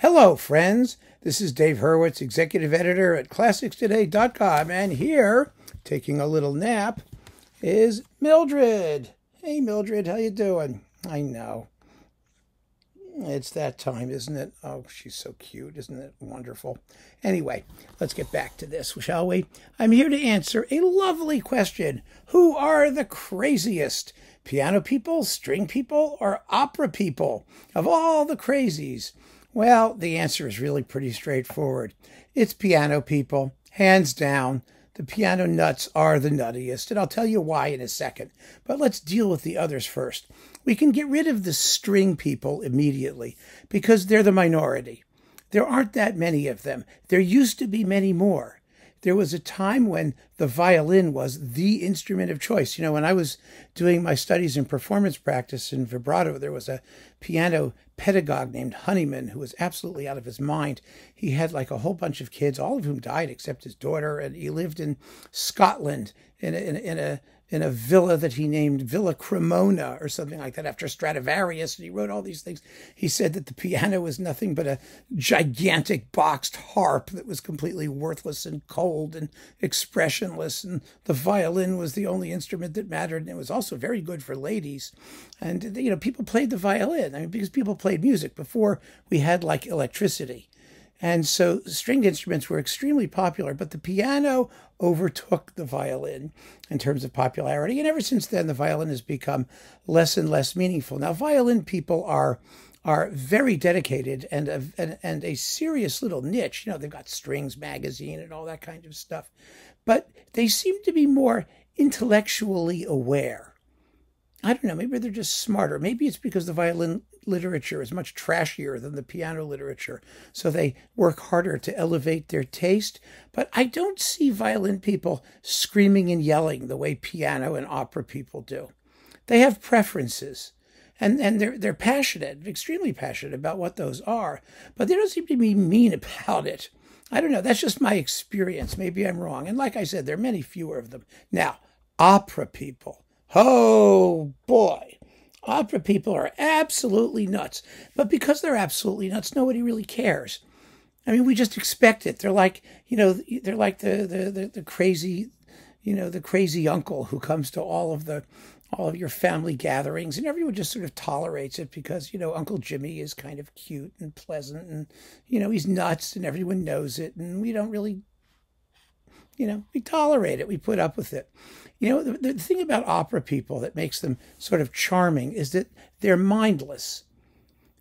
Hello, friends. This is Dave Hurwitz, executive editor at ClassicsToday.com, and here, taking a little nap, is Mildred. Hey, Mildred, how you doing? I know. It's that time, isn't it? Oh, she's so cute. Isn't it wonderful? Anyway, let's get back to this, shall we? I'm here to answer a lovely question. Who are the craziest? Piano people, string people, or opera people? Of all the crazies? Well, the answer is really pretty straightforward. It's piano people, hands down. The piano nuts are the nuttiest, and I'll tell you why in a second. But let's deal with the others first. We can get rid of the string people immediately because they're the minority. There aren't that many of them. There used to be many more. There was a time when the violin was the instrument of choice. You know, when I was doing my studies in performance practice in vibrato, there was a piano pedagogue named Honeyman who was absolutely out of his mind. He had like a whole bunch of kids, all of whom died except his daughter, and he lived in Scotland in a villa that he named Villa Cremona or something like that after Stradivarius, and he wrote all these things. He said that the piano was nothing but a gigantic boxed harp that was completely worthless and cold and expressionless, and the violin was the only instrument that mattered, and it was also very good for ladies. And, you know, people played the violin, I mean, because people played music before we had, like, electricity. And so stringed instruments were extremely popular, but the piano overtook the violin in terms of popularity. And ever since then, the violin has become less and less meaningful. Now, violin people are very dedicated and a serious little niche. You know, they've got Strings magazine and all that kind of stuff. But they seem to be more intellectually aware. I don't know, maybe they're just smarter. Maybe it's because the violin literature is much trashier than the piano literature, so they work harder to elevate their taste. But I don't see violin people screaming and yelling the way piano and opera people do. They have preferences, and they're passionate, extremely passionate about what those are, but they don't seem to be mean about it. I don't know, that's just my experience. Maybe I'm wrong. And like I said, there are many fewer of them. Now, opera people. Oh, boy. Opera people are absolutely nuts. But because they're absolutely nuts, nobody really cares. I mean, we just expect it. They're like, you know, they're like the crazy, you know, the crazy uncle who comes to all of your family gatherings, and everyone just sort of tolerates it because, you know, Uncle Jimmy is kind of cute and pleasant, and, you know, he's nuts and everyone knows it, and we don't really, you know, we tolerate it. We put up with it. You know, the thing about opera people that makes them sort of charming is that they're mindless.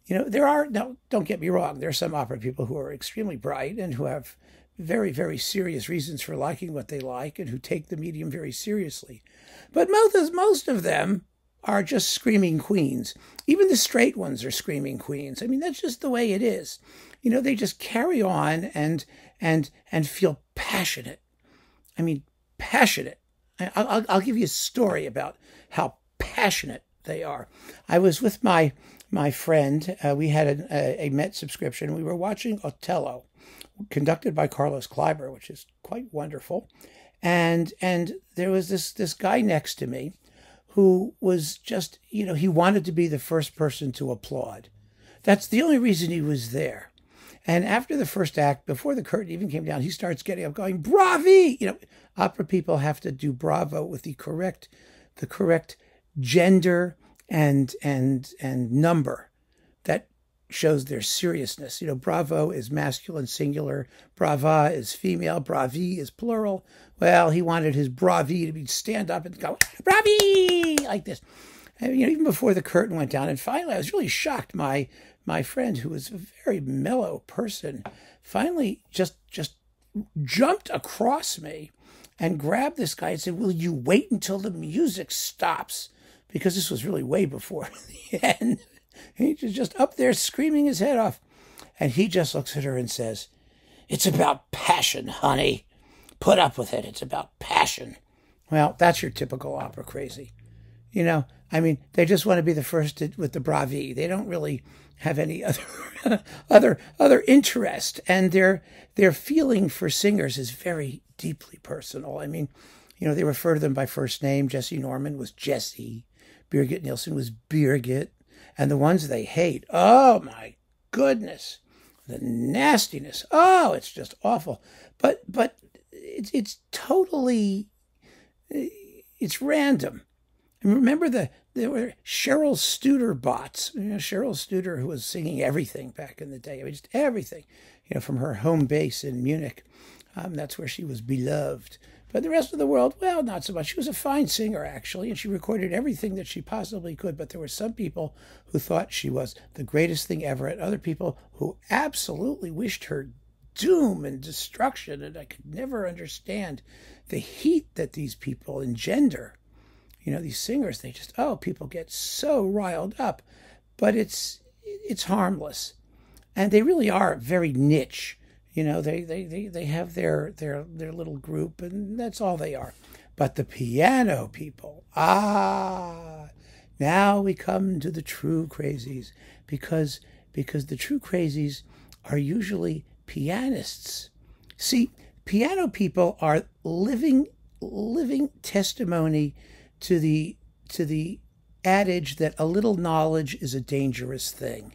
You know, now, don't get me wrong, there are some opera people who are extremely bright and who have very, very serious reasons for liking what they like and who take the medium very seriously. But most of them are just screaming queens. Even the straight ones are screaming queens. I mean, that's just the way it is. You know, they just carry on and feel passionate. I mean, passionate. I'll give you a story about how passionate they are. I was with my friend. We had a Met subscription. We were watching Othello, conducted by Carlos Kleiber, which is quite wonderful. And there was this guy next to me who was just, you know, he wanted to be the first person to applaud. That's the only reason he was there. And after the first act, before the curtain even came down, he starts getting up going, "Bravi!" You know, opera people have to do bravo with the correct gender and number. That shows their seriousness. You know, bravo is masculine singular, brava is female, bravi is plural. Well, he wanted his bravi to be stand up and go, "Bravi!" like this. And, you know, even before the curtain went down. And finally, I was really shocked. My friend, who was a very mellow person, finally just jumped across me and grabbed this guy and said, "Will you wait until the music stops?" Because this was really way before the end. He was just up there screaming his head off. And he just looks at her and says, "It's about passion, honey. Put up with it. It's about passion." Well, that's your typical opera crazy. You know, I mean, they just want to be the first with the bravi. They don't really have any other interest, and their feeling for singers is very deeply personal. I mean, you know, they refer to them by first name. Jesse Norman was Jesse. Birgit Nilsson was Birgit. And the ones they hate, oh my goodness, the nastiness. Oh, it's just awful. But it's totally, it's random. And remember there were Cheryl Studer bots. Cheryl Studer, who was singing everything back in the day. I mean, just everything, from her home base in Munich. That's where she was beloved. But the rest of the world, well, not so much. She was a fine singer, actually, and she recorded everything that she possibly could. But there were some people who thought she was the greatest thing ever, and other people who absolutely wished her doom and destruction. And I could never understand the heat that these people engender. These singers, they just, people get so riled up. But it's harmless. And they really are very niche. They have their little group, and that's all they are. But the piano people, now we come to the true crazies, because the true crazies are usually pianists. See, piano people are living testimony to the adage that a little knowledge is a dangerous thing.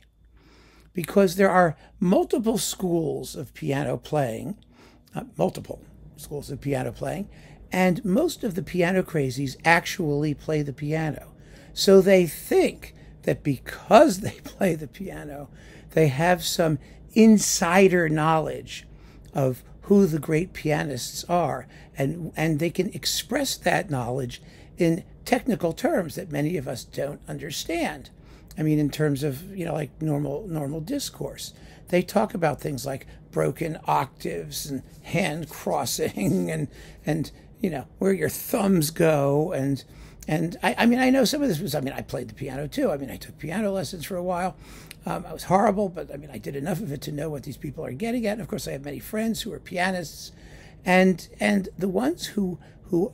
Because there are multiple schools of piano playing, and most of the piano crazies actually play the piano. So they think that because they play the piano, they have some insider knowledge of who the great pianists are, and they can express that knowledge in technical terms that many of us don't understand. I mean, in terms of, like normal discourse. They talk about things like broken octaves and hand crossing and where your thumbs go. And I know some of this was, I played the piano too. I took piano lessons for a while. I was horrible, but I did enough of it to know what these people are getting at. And of course, I have many friends who are pianists. And the ones who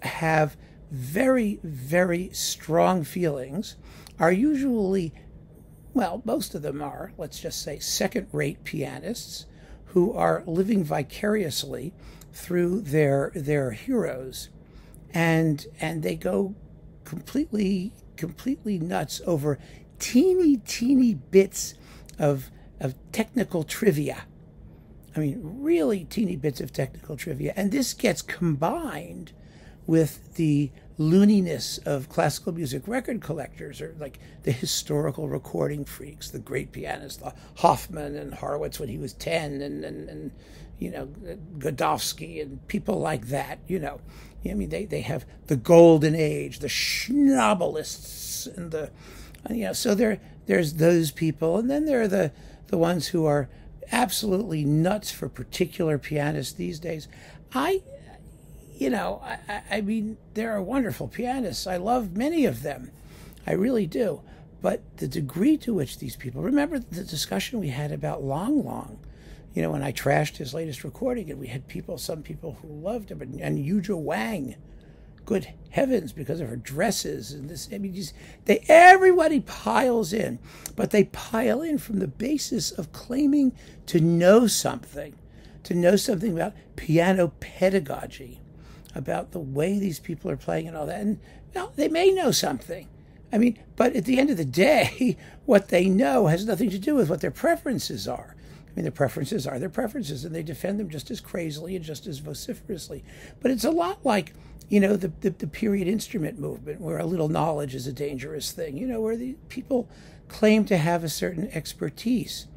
have very, very strong feelings are usually, well, most of them are, let's just say, second-rate pianists who are living vicariously through their heroes, and they go completely nuts over teeny bits of technical trivia. Really teeny bits of technical trivia, and this gets combined with the looniness of classical music record collectors, or like the historical recording freaks, the great pianists, Hoffman and Horowitz when he was 10, and Godofsky and people like that. They have the golden age, the Schnabelists, and so there's those people, and then there are the ones who are absolutely nuts for particular pianists these days. There are wonderful pianists. I love many of them. I really do. But the degree to which these people, remember the discussion we had about Long Long, when I trashed his latest recording, and we had some people who loved him, and Yuja Wang, good heavens, because of her dresses and this. Everybody piles in, but they pile in from the basis of claiming to know something about piano pedagogy, about the way these people are playing and all that. And they may know something. But at the end of the day, what they know has nothing to do with what their preferences are. Their preferences are their preferences, and they defend them just as crazily and just as vociferously. But it's a lot like, the period instrument movement, where a little knowledge is a dangerous thing, where the people claim to have a certain expertise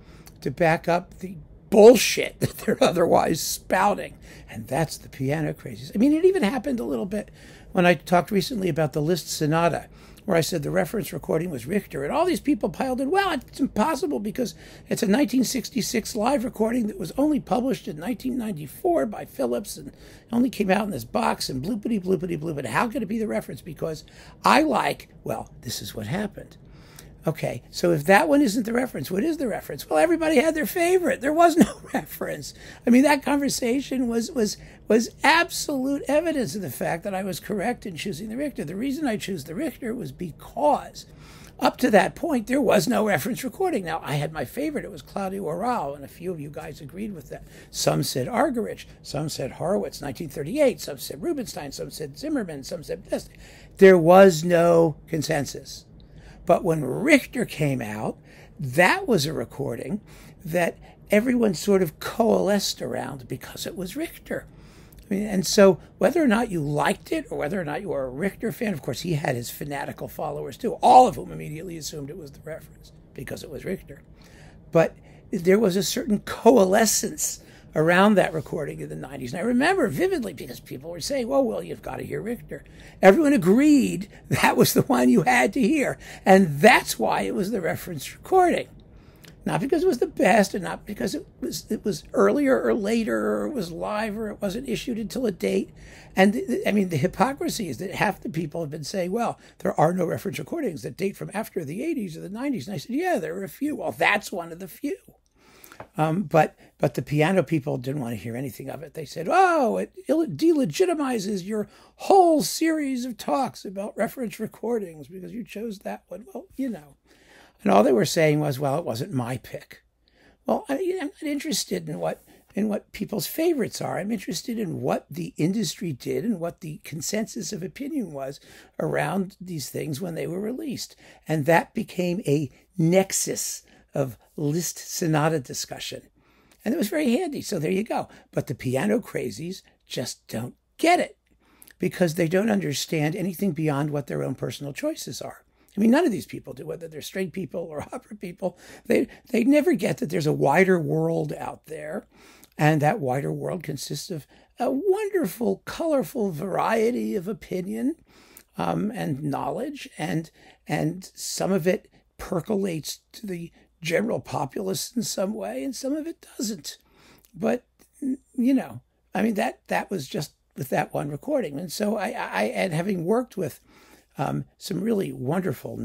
to back up the bullshit that they're otherwise spouting. And that's the piano crazies. It even happened a little bit when I talked recently about the Liszt Sonata, where I said the reference recording was Richter, and all these people piled in, well, it's impossible because it's a 1966 live recording that was only published in 1994 by Philips and only came out in this box and bloopity bloop. But how could it be the reference? Because this is what happened. Okay, so if that one isn't the reference, what is the reference? Well, everybody had their favorite. There was no reference. That conversation was absolute evidence of the fact that I was correct in choosing the Richter. The reason I chose the Richter was because up to that point, there was no reference recording. Now, I had my favorite. It was Claudio Arrau, and a few of you guys agreed with that. Some said Argerich. Some said Horowitz, 1938. Some said Rubinstein. Some said Zimmerman. Some said this. There was no consensus. But when Richter came out, that was a recording that everyone sort of coalesced around because it was Richter. I mean, and so whether or not you liked it or whether or not you were a Richter fan, of course, he had his fanatical followers too, all of whom immediately assumed it was the reference because it was Richter. But there was a certain coalescence around that recording in the 90s. And I remember vividly because people were saying, well, you've got to hear Richter. Everyone agreed that was the one you had to hear. And that's why it was the reference recording. Not because it was the best and not because it was earlier or later or it was live or it wasn't issued until a date. And I mean, the hypocrisy is that half the people have been saying, well, there are no reference recordings that date from after the 80s or the 90s. And I said, yeah, there are a few. Well, that's one of the few. But the piano people didn't want to hear anything of it. They said, oh, it delegitimizes your whole series of talks about reference recordings because you chose that one. Well, you know. And all they were saying was, well, it wasn't my pick. Well, I'm not interested in what people's favorites are. I'm interested in what the industry did and what the consensus of opinion was around these things when they were released. And that became a nexus of Liszt sonata discussion. And it was very handy. So there you go. But the piano crazies just don't get it because they don't understand anything beyond what their own personal choices are. I mean, none of these people do, whether they're straight people or opera people. They never get that there's a wider world out there. And that wider world consists of a wonderful, colorful variety of opinion and knowledge. And some of it percolates to the general populace in some way, and some of it doesn't. But, you know, I mean, that was just with that one recording. And so and having worked with some really wonderful,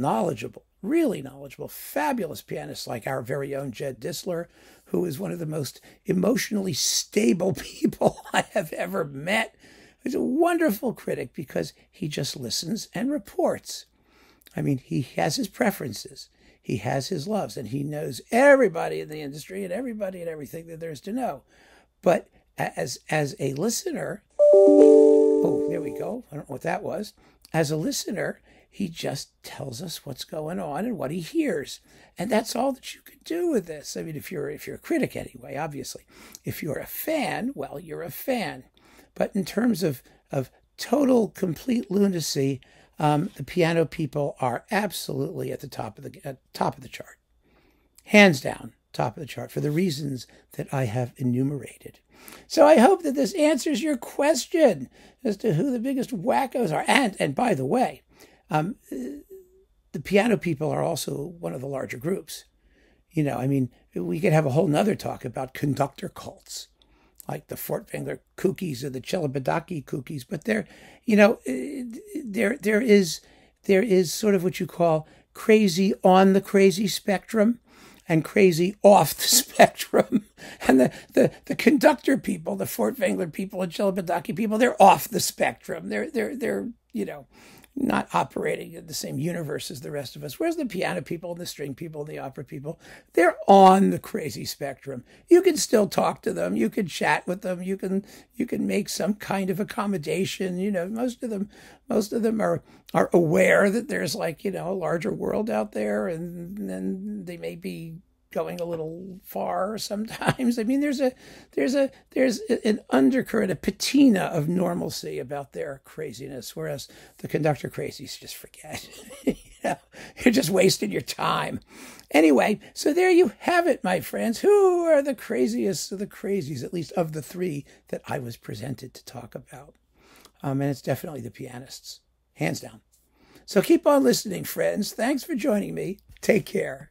really knowledgeable, fabulous pianists like our very own Jed Disler, who is one of the most emotionally stable people I have ever met. He's a wonderful critic because he just listens and reports. I mean, he has his preferences. He has his loves, and he knows everybody in the industry and everybody and everything that there is to know. But as a listener, oh, there we go. I don't know what that was. As a listener, he just tells us what's going on and what he hears. And that's all that you can do with this. I mean, if you're a critic anyway, obviously. If you're a fan, well, you're a fan. But in terms of total, complete lunacy, the piano people are absolutely at the top of the chart. Hands down, top of the chart, for the reasons that I have enumerated. So I hope that this answers your question as to who the biggest wackos are. And by the way, the piano people are also one of the larger groups. You know, I mean, we could have a whole nother talk about conductor cults, like the Furtwängler kookies or the Celibidache kookies. But there is sort of what you call crazy on the crazy spectrum and crazy off the spectrum. And the conductor people, the Furtwängler people and Celibidache people, they're off the spectrum. They're not operating in the same universe as the rest of us. Whereas the piano people and the string people and the opera people, they're on the crazy spectrum. You can still talk to them. You can chat with them. You can make some kind of accommodation. You know, most of them are aware that there's a larger world out there, and then they may be going a little far sometimes. I mean, there's an undercurrent, a patina of normalcy about their craziness, whereas the conductor crazies just forget. You're just wasting your time. Anyway, so there you have it, my friends. Who are the craziest of the crazies, at least of the three that I was presented to talk about? And it's definitely the pianists, hands down. So keep on listening, friends. Thanks for joining me. Take care.